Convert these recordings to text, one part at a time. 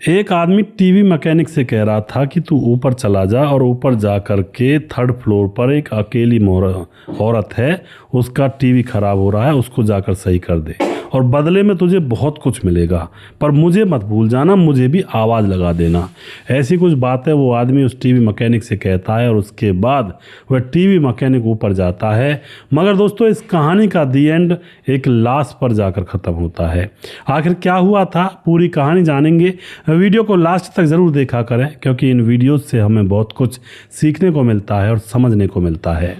एक आदमी TV mechanic से कह रहा था कि तू ऊपर चला जा और ऊपर जा कर के थर्ड फ्लोर पर एक अकेली औरत है, उसका टीवी खराब हो रहा है, उसको जाकर सही कर दे और बदले में तुझे बहुत कुछ मिलेगा, पर मुझे मत भूल जाना, मुझे भी आवाज़ लगा देना। ऐसी कुछ बात है वो आदमी उस टीवी मैकेनिक से कहता है और उसके बाद वह टीवी मैकेनिक ऊपर जाता है। मगर दोस्तों इस कहानी का दी एंड एक लाश पर जाकर ख़त्म होता है। आखिर क्या हुआ था, पूरी कहानी जानेंगे। वीडियो को लास्ट तक ज़रूर देखा करें, क्योंकि इन वीडियो से हमें बहुत कुछ सीखने को मिलता है और समझने को मिलता है।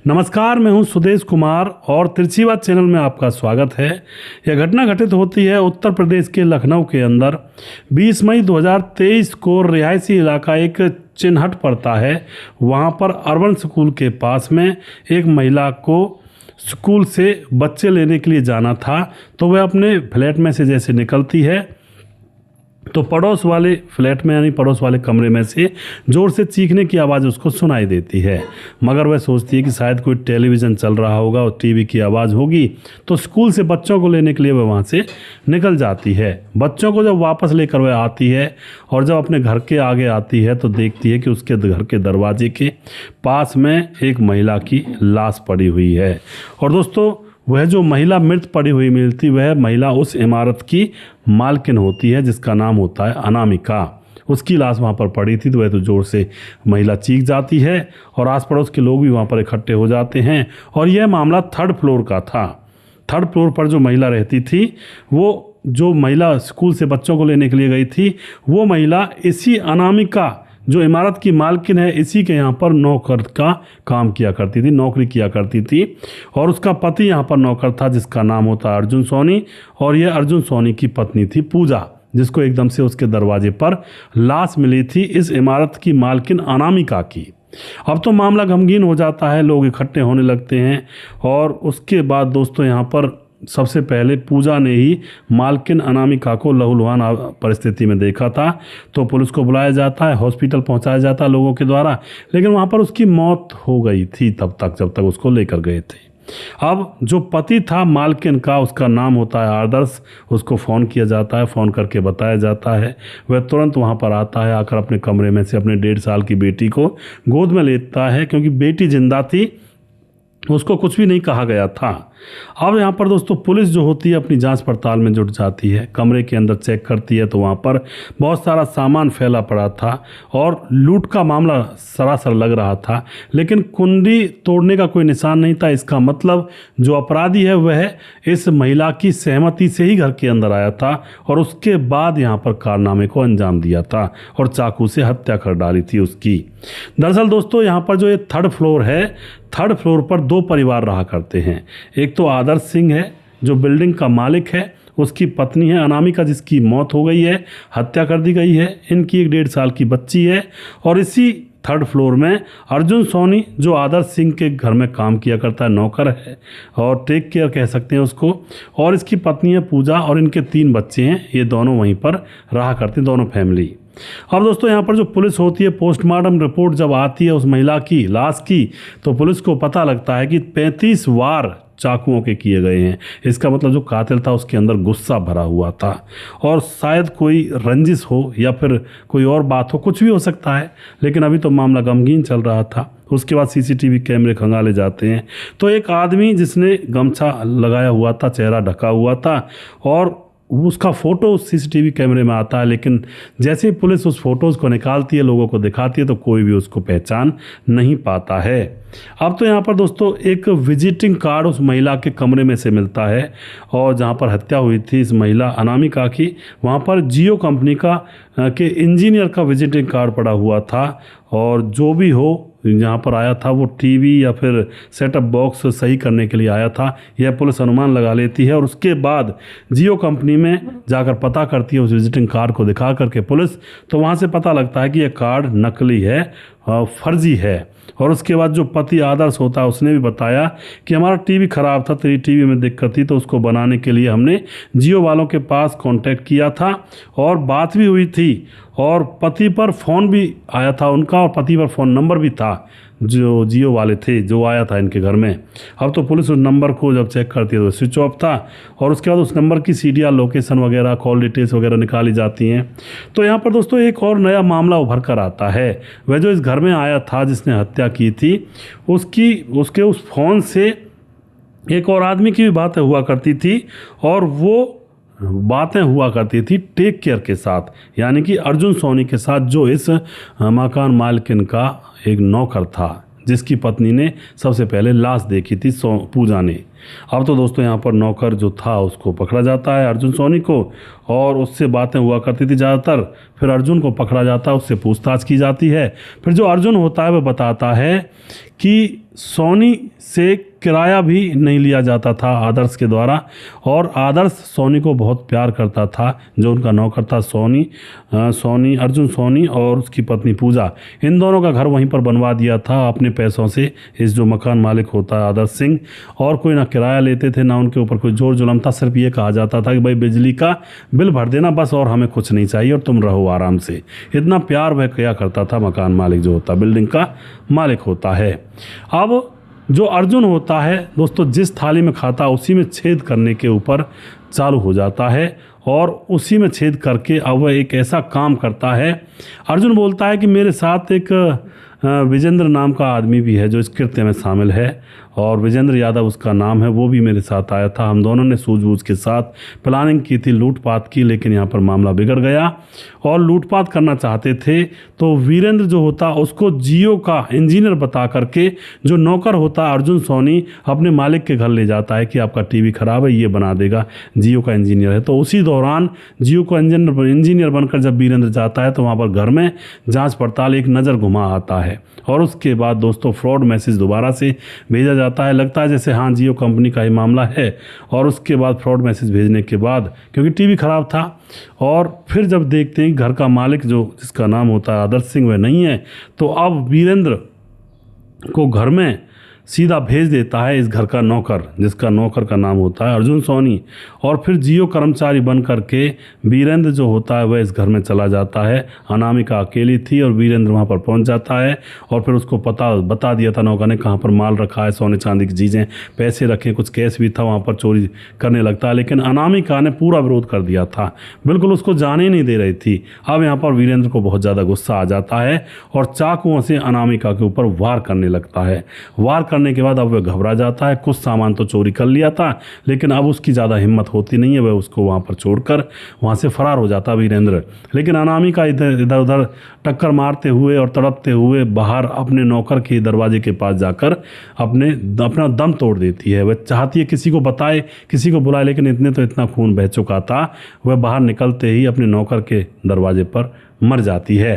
नमस्कार, मैं हूं सुदेश कुमार और तिरछी बात चैनल में आपका स्वागत है। यह घटना घटित होती है उत्तर प्रदेश के लखनऊ के अंदर। 20 मई 2023 को रिहायशी इलाका एक चिन्हट पड़ता है। वहां पर अर्बन स्कूल के पास में एक महिला को स्कूल से बच्चे लेने के लिए जाना था, तो वह अपने फ्लैट में से जैसे निकलती है तो पड़ोस वाले फ्लैट में यानी पड़ोस वाले कमरे में से ज़ोर से चीखने की आवाज़ उसको सुनाई देती है। मगर वह सोचती है कि शायद कोई टेलीविज़न चल रहा होगा और टीवी की आवाज़ होगी, तो स्कूल से बच्चों को लेने के लिए वह वहाँ से निकल जाती है। बच्चों को जब वापस लेकर वह आती है और जब अपने घर के आगे आती है तो देखती है कि उसके घर के दरवाजे के पास में एक महिला की लाश पड़ी हुई है। और दोस्तों वह जो महिला मृत पड़ी हुई मिलती, वह महिला उस इमारत की मालकिन होती है जिसका नाम होता है अनामिका। उसकी लाश वहाँ पर पड़ी थी, तो वह तो ज़ोर से महिला चीख जाती है और आस पड़ोस के लोग भी वहाँ पर इकट्ठे हो जाते हैं। और यह मामला थर्ड फ्लोर का था। थर्ड फ्लोर पर जो महिला रहती थी, वो जो महिला स्कूल से बच्चों को लेने के लिए गई थी, वो महिला इसी अनामिका जो इमारत की मालकिन है, इसी के यहाँ पर नौकर का काम किया करती थी, नौकरी किया करती थी। और उसका पति यहाँ पर नौकर था जिसका नाम होता है अर्जुन सोनी, और यह अर्जुन सोनी की पत्नी थी पूजा, जिसको एकदम से उसके दरवाजे पर लाश मिली थी इस इमारत की मालकिन अनामिका की। अब तो मामला गमगीन हो जाता है, लोग इकट्ठे होने लगते हैं। और उसके बाद दोस्तों यहाँ पर सबसे पहले पूजा ने ही मालकिन अनामिका को लहूलुहान परिस्थिति में देखा था, तो पुलिस को बुलाया जाता है, हॉस्पिटल पहुंचाया जाता है लोगों के द्वारा, लेकिन वहां पर उसकी मौत हो गई थी तब तक जब तक उसको लेकर गए थे। अब जो पति था मालकिन का, उसका नाम होता है आदर्श, उसको फ़ोन किया जाता है, फ़ोन करके बताया जाता है। वह तुरंत वहाँ पर आता है, आकर अपने कमरे में से अपने 1.5 साल की बेटी को गोद में लेता है, क्योंकि बेटी जिंदा थी, उसको कुछ भी नहीं कहा गया था। अब यहाँ पर दोस्तों पुलिस जो होती है अपनी जांच पड़ताल में जुट जाती है, कमरे के अंदर चेक करती है, तो वहाँ पर बहुत सारा सामान फैला पड़ा था और लूट का मामला सरासर लग रहा था, लेकिन कुंडी तोड़ने का कोई निशान नहीं था। इसका मतलब जो अपराधी है वह इस महिला की सहमति से ही घर के अंदर आया था और उसके बाद यहाँ पर कारनामे को अंजाम दिया था और चाकू से हत्या कर डाली थी उसकी। दरअसल दोस्तों यहाँ पर जो ये थर्ड फ्लोर है, थर्ड फ्लोर पर 2 परिवार रहा करते हैं। एक तो आदर्श सिंह है जो बिल्डिंग का मालिक है, उसकी पत्नी है अनामिका जिसकी मौत हो गई है, हत्या कर दी गई है, इनकी एक 1.5 साल की बच्ची है। और इसी थर्ड फ्लोर में अर्जुन सोनी जो आदर्श सिंह के घर में काम किया करता है, नौकर है और टेक केयर कह सकते हैं उसको, और इसकी पत्नी है पूजा और इनके 3 बच्चे हैं। ये दोनों वहीं पर रहा करते हैं, दोनों फैमिली। अब दोस्तों यहाँ पर जो पुलिस होती है, पोस्टमार्टम रिपोर्ट जब आती है उस महिला की लाश की, तो पुलिस को पता लगता है कि 35 वार चाकुओं के किए गए हैं। इसका मतलब जो कातिल था उसके अंदर गुस्सा भरा हुआ था और शायद कोई रंजिश हो या फिर कोई और बात हो, कुछ भी हो सकता है, लेकिन अभी तो मामला गमगीन चल रहा था। उसके बाद सीसीटीवी कैमरे खंगाले जाते हैं, तो एक आदमी जिसने गमछा लगाया हुआ था, चेहरा ढका हुआ था, और उसका फ़ोटो उस सीसीटीवी कैमरे में आता है। लेकिन जैसे ही पुलिस उस फोटोज़ को निकालती है, लोगों को दिखाती है, तो कोई भी उसको पहचान नहीं पाता है। अब तो यहाँ पर दोस्तों एक विजिटिंग कार्ड उस महिला के कमरे में से मिलता है, और जहाँ पर हत्या हुई थी इस महिला अनामिका की, वहाँ पर जियो कंपनी का के इंजीनियर का विजिटिंग कार्ड पड़ा हुआ था। और जो भी हो यहाँ पर आया था वो टीवी या फिर सेटअप बॉक्स सही करने के लिए आया था, यह पुलिस अनुमान लगा लेती है। और उसके बाद जियो कंपनी में जाकर पता करती है उस विजिटिंग कार्ड को दिखा करके पुलिस, तो वहाँ से पता लगता है कि यह कार्ड नकली है, फर्जी है। और उसके बाद जो पति आदर्श होता है उसने भी बताया कि हमारा टीवी ख़राब था, तेरी टीवी में दिक्कत थी, तो उसको बनाने के लिए हमने जियो वालों के पास कांटेक्ट किया था और बात भी हुई थी, और पति पर फ़ोन भी आया था उनका, और पति पर फ़ोन नंबर भी था जो जियो वाले थे जो आया था इनके घर में। अब तो पुलिस उस नंबर को जब चेक करती है तो स्विच ऑफ था, और उसके बाद उस नंबर की सीडीआर लोकेशन वगैरह कॉल डिटेल्स वगैरह निकाली जाती हैं। तो यहाँ पर दोस्तों एक और नया मामला उभर कर आता है। वह जो इस घर में आया था जिसने हत्या की थी, उसके उस फ़ोन से एक और आदमी की भी बातें हुआ करती थी, और वो बातें हुआ करती थी टेक केयर के साथ, यानी कि अर्जुन सोनी के साथ, जो इस मकान मालिकिन का एक नौकर था, जिसकी पत्नी ने सबसे पहले लाश देखी थी पूजा ने। अब तो दोस्तों यहाँ पर नौकर जो था उसको पकड़ा जाता है, अर्जुन सोनी को, और उससे बातें हुआ करती थी ज़्यादातर। फिर अर्जुन को पकड़ा जाता है, उससे पूछताछ की जाती है। फिर जो अर्जुन होता है वह बताता है कि सोनी से किराया भी नहीं लिया जाता था आदर्श के द्वारा, और आदर्श सोनी को बहुत प्यार करता था। जो उनका नौकर था अर्जुन सोनी और उसकी पत्नी पूजा, इन दोनों का घर वहीं पर बनवा दिया था अपने पैसों से इस जो मकान मालिक होता है आदर्श सिंह। और कोई ना किराया लेते थे ना उनके ऊपर कोई जोर जुलम था, सिर्फ ये कहा जाता था कि भाई बिजली का बिल भर देना बस, और हमें कुछ नहीं चाहिए और तुम रहो आराम से। इतना प्यार वह किया करता था मकान मालिक जो होता बिल्डिंग का मालिक होता है। अब जो अर्जुन होता है दोस्तों जिस थाली में खाता उसी में छेद करने के ऊपर चालू हो जाता है, और उसी में छेद करके अब वह एक ऐसा काम करता है। अर्जुन बोलता है कि मेरे साथ एक विजेंद्र नाम का आदमी भी है जो इस कृत्य में शामिल है, और विजेंद्र यादव उसका नाम है, वो भी मेरे साथ आया था। हम दोनों ने सूझबूझ के साथ प्लानिंग की थी लूटपाट की, लेकिन यहाँ पर मामला बिगड़ गया और लूटपाट करना चाहते थे। तो वीरेंद्र जो होता उसको जियो का इंजीनियर बता करके जो नौकर होता अर्जुन सोनी अपने मालिक के घर ले जाता है कि आपका टीवी खराब है, ये बना देगा, जियो का इंजीनियर है। तो उसी दौरान जियो का इंजीनियर बनकर जब वीरेंद्र जाता है तो वहाँ पर घर में जाँच पड़ताल एक नज़र घुमा आता है, और उसके बाद दोस्तों फ्रॉड मैसेज दोबारा से भेजा जाता है। लगता है जैसे हाँ जियो कंपनी का ही मामला है, और उसके बाद फ्रॉड मैसेज भेजने के बाद क्योंकि टीवी ख़राब था, और फिर जब देखते हैं घर का मालिक जो जिसका नाम होता है आदर्श सिंह वह नहीं है, तो अब वीरेंद्र को घर में सीधा भेज देता है इस घर का नौकर, जिसका नौकर का नाम होता है अर्जुन सोनी। और फिर जियो कर्मचारी बन करके वीरेंद्र जो होता है वह इस घर में चला जाता है। अनामिका अकेली थी और वीरेंद्र वहाँ पर पहुँच जाता है, और फिर उसको बता दिया था नौकर ने कहाँ पर माल रखा है, सोने चांदी की चीज़ें, पैसे रखे, कुछ कैश भी था, वहाँ पर चोरी करने लगता है। लेकिन अनामिका ने पूरा विरोध कर दिया था, बिल्कुल उसको जाने नहीं दे रही थी। अब यहाँ पर वीरेंद्र को बहुत ज़्यादा गुस्सा आ जाता है और चाकुओं से अनामिका के ऊपर वार करने लगता है। वार करने के बाद अब वह घबरा जाता है। कुछ सामान तो चोरी कर लिया था, लेकिन अब उसकी ज़्यादा हिम्मत होती नहीं है, वह उसको वहाँ पर छोड़कर वहाँ से फरार हो जाता वीरेंद्र। लेकिन अनामिका इधर उधर टक्कर मारते हुए और तड़पते हुए बाहर अपने नौकर के दरवाजे के पास जाकर अपना दम तोड़ देती है। वह चाहती है किसी को बताए, किसी को बुलाए, लेकिन इतना खून बह चुका था, वह बाहर निकलते ही अपने नौकर के दरवाजे पर मर जाती है।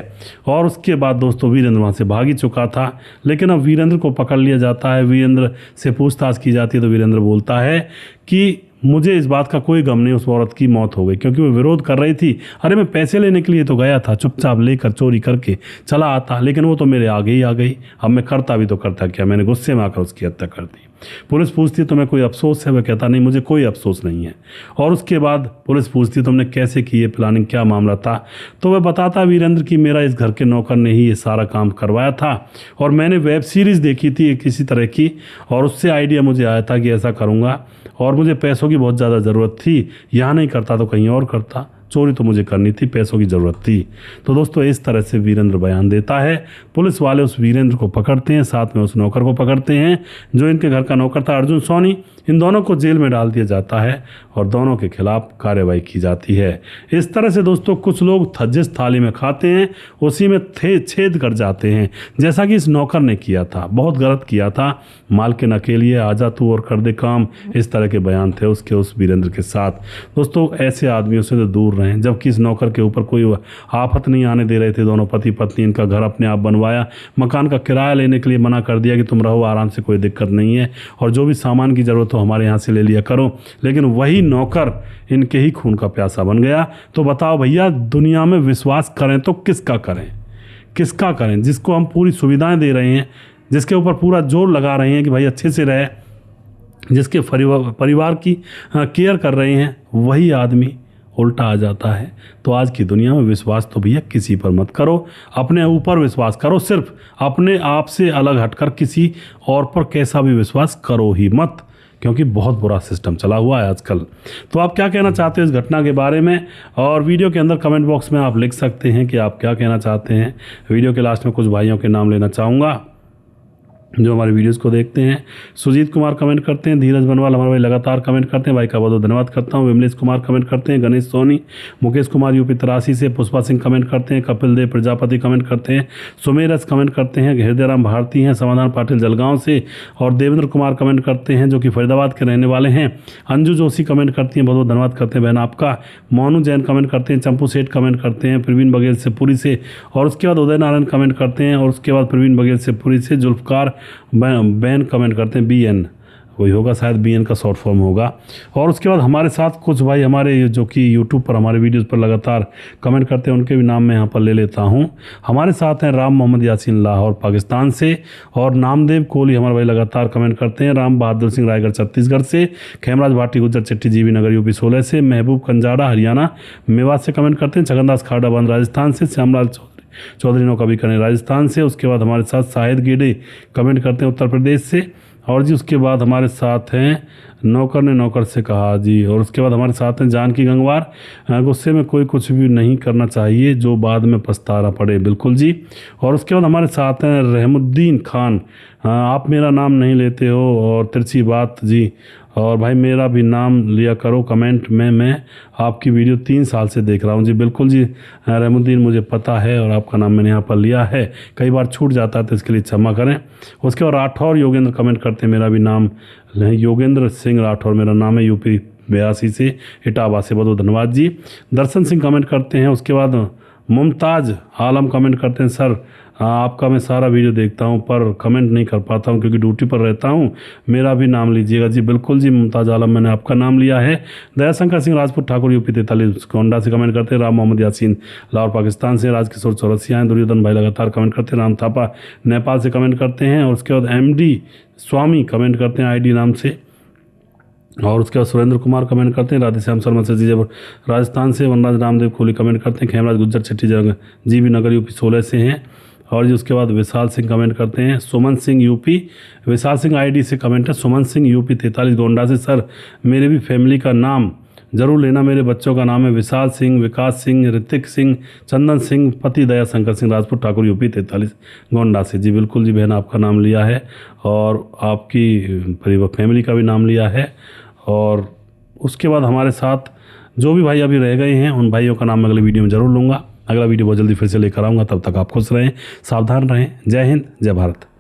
और उसके बाद दोस्तों वीरेंद्र वहाँ से भाग ही चुका था, लेकिन अब वीरेंद्र को पकड़ लिया जाता है। वीरेंद्र से पूछताछ की जाती है तो वीरेंद्र बोलता है कि मुझे इस बात का कोई गम नहीं, उस औरत की मौत हो गई क्योंकि वो विरोध कर रही थी। अरे मैं पैसे लेने के लिए तो गया था, चुपचाप लेकर चोरी करके चला आता, लेकिन वो तो मेरे आगे ही आ गई। अब मैं करता भी तो करता क्या, मैंने गुस्से में आकर उसकी हत्या कर दी। पुलिस पूछती है तुम्हें कोई अफसोस है, वह कहता नहीं मुझे कोई अफसोस नहीं है। और उसके बाद पुलिस पूछती तुमने कैसे की ये प्लानिंग, क्या मामला था, तो वह बताता वीरेंद्र कि मेरा इस घर के नौकर ने ही ये सारा काम करवाया था, और मैंने वेब सीरीज़ देखी थी किसी तरह की, और उससे आइडिया मुझे आया था कि ऐसा करूँगा, और मुझे पैसों की बहुत ज़्यादा ज़रूरत थी, यहाँ नहीं करता तो कहीं और करता, चोरी तो मुझे करनी थी, पैसों की ज़रूरत थी। तो दोस्तों इस तरह से वीरेंद्र बयान देता है। पुलिस वाले उस वीरेंद्र को पकड़ते हैं, साथ में उस नौकर को पकड़ते हैं जो इनके घर का नौकर था अर्जुन सोनी। इन दोनों को जेल में डाल दिया जाता है और दोनों के खिलाफ कार्रवाई की जाती है। इस तरह से दोस्तों कुछ लोग जिस थाली में खाते हैं उसी में छेद कर जाते हैं, जैसा कि इस नौकर ने किया था। बहुत गलत किया था, मालकिन अकेली है, आजा तू और कर दे काम, इस तरह के बयान थे उसके उस वीरेंद्र के साथ। दोस्तों ऐसे आदमियों से तो दूर रहें। जबकि इस नौकर के ऊपर कोई आफत नहीं आने दे रहे थे दोनों पति पत्नी, इनका घर अपने आप बनवाया, मकान का किराया लेने के लिए मना कर दिया कि तुम रहो आराम से, कोई दिक्कत नहीं है, और जो भी सामान की ज़रूरत हो हमारे यहाँ से ले लिया करो। लेकिन वही नौकर इनके ही खून का प्यासा बन गया। तो बताओ भैया, दुनिया में विश्वास करें तो किसका करें, किसका करें? जिसको हम पूरी सुविधाएं दे रहे हैं, जिसके ऊपर पूरा जोर लगा रहे हैं कि भाई अच्छे से रहे, जिसके परिवार की केयर कर रहे हैं, वही आदमी उल्टा आ जाता है। तो आज की दुनिया में विश्वास तो भैया किसी पर मत करो, अपने ऊपर विश्वास करो। सिर्फ अपने आप से अलग हटकर किसी और पर कैसा भी विश्वास करो ही मत, क्योंकि बहुत बुरा सिस्टम चला हुआ है आजकल। तो आप क्या कहना चाहते हो इस घटना के बारे में, और वीडियो के अंदर कमेंट बॉक्स में आप लिख सकते हैं कि आप क्या कहना चाहते हैं। वीडियो के लास्ट में कुछ भाइयों के नाम लेना चाहूँगा जो हमारे वीडियोस को देखते हैं। सुजीत कुमार कमेंट करते हैं, धीरज बनवाल हमारे भाई लगातार कमेंट करते हैं, भाई का बहुत बहुत धन्यवाद करता हूं। विमलेश कुमार कमेंट करते हैं, गणेश सोनी, मुकेश कुमार यूपी 83 से, पुष्पा सिंह कमेंट करते हैं, कपिल देव प्रजापति कमेंट करते हैं, सुमेरस कमेंट करते हैं, हृदय राम भारती हैं, समाधान पाटिल जलगांव से, और देवेंद्र कुमार कमेंट करते हैं जो कि फरीदाबाद के रहने वाले हैं। अंजू जोशी कमेंट करती हैं, बहुत बहुत धन्यवाद करते हैं बहन आपका। मोनू जैन कमेंट करते हैं, चंपू सेठ कमेंट करते हैं, प्रवीण बघेल से पुरी से, और उसके बाद उदय नारायण कमेंट करते हैं, और उसके बाद प्रवीण बघेल से पुरी से, जुल्फकार बैन कमेंट करते हैं, BN वही होगा शायद, BN का शॉर्ट फॉर्म होगा। और उसके बाद हमारे साथ कुछ भाई हमारे जो कि यूट्यूब पर हमारे वीडियोस पर लगातार कमेंट करते हैं, उनके भी नाम मैं यहाँ पर ले लेता हूँ। हमारे साथ हैं राम मोहम्मद यासीन लाहौर पाकिस्तान से, और नामदेव कोहली हमारे भाई लगातार कमेंट करते हैं, राम बहादुर सिंह रायगढ़ छत्तीसगढ़ से, खेमराज भाटी गुज्जर चट्टी जीवी नगर यूपी 16 से, महबूब कंजाड़ा हरियाणा मेवात से कमेंट करते हैं, छगनदास खाड़ा बंद राजस्थान से, श्यामलाल चौधरी नौका भी करें राजस्थान से। उसके बाद हमारे साथ शाहिद गेडे कमेंट करते हैं उत्तर प्रदेश से, और जी उसके बाद हमारे साथ हैं नौकर ने नौकर से कहा जी, और उसके बाद हमारे साथ हैं जानकी गंगवार, गुस्से में कोई कुछ भी नहीं करना चाहिए जो बाद में पछताना पड़े, बिल्कुल जी। और उसके बाद हमारे साथ हैं रहमुद्दीन खान, आप मेरा नाम नहीं लेते हो, और तिरछी बात जी, और भाई मेरा भी नाम लिया करो कमेंट में, मैं आपकी वीडियो 3 साल से देख रहा हूँ जी, बिल्कुल जी रहमुद्दीन मुझे पता है, और आपका नाम मैंने यहाँ पर लिया है, कई बार छूट जाता है तो इसके लिए क्षमा करें। उसके बाद राठौर योगेंद्र कमेंट करते हैं, मेरा भी नाम योगेंद्र सिंह राठौर मेरा नाम है, यूपी 82 से, इटावा से, बहुत बहुत धन्यवाद जी। दर्शन सिंह कमेंट करते हैं, उसके बाद मुमताज़ आलम कमेंट करते हैं, सर आपका मैं सारा वीडियो देखता हूं पर कमेंट नहीं कर पाता हूं क्योंकि ड्यूटी पर रहता हूं, मेरा भी नाम लीजिएगा जी, बिल्कुल जी मुमताज़ आलम मैंने आपका नाम लिया है। दयाशंकर सिंह राजपूत ठाकुर यूपी 43 गोंडा से कमेंट करते हैं, राम मोहम्मद यासीन लाहौर पाकिस्तान से, राजकिशोर चौरसिया हैं, दुर्योधन भाई लगातार कमेंट करते हैं, राम थापा नेपाल से कमेंट करते हैं, और उसके बाद MD स्वामी कमेंट करते हैं ID नाम से, और उसके बाद सुरेंद्र कुमार कमेंट करते हैं, राधेश्याम शर्मा से राजस्थान से, वनराज रामदेव कोहली कमेंट करते हैं, खेमराज गुज्जर चट्टी जीवी नगर यूपी 16 से हैं, और जी उसके बाद विशाल सिंह कमेंट करते हैं, सुमन सिंह यूपी, विशाल सिंह ID से कमेंट है, सुमन सिंह यूपी 43 गोंडा से, सर मेरे भी फैमिली का नाम जरूर लेना, मेरे बच्चों का नाम है विशाल सिंह, विकास सिंह, ऋतिक सिंह, चंदन सिंह, पति दया शंकर सिंह राजपूत ठाकुर यूपी 43 गोंडा से जी, बिल्कुल जी बहन आपका नाम लिया है, और आपकी फैमिली का भी नाम लिया है। और उसके बाद हमारे साथ जो भी भाई अभी रह गए हैं उन भाइयों का नाम मैं अगले वीडियो में ज़रूर लूँगा। अगला वीडियो बहुत जल्दी फिर से लेकर आऊँगा, तब तक आप खुश रहें, सावधान रहें। जय हिंद, जय भारत।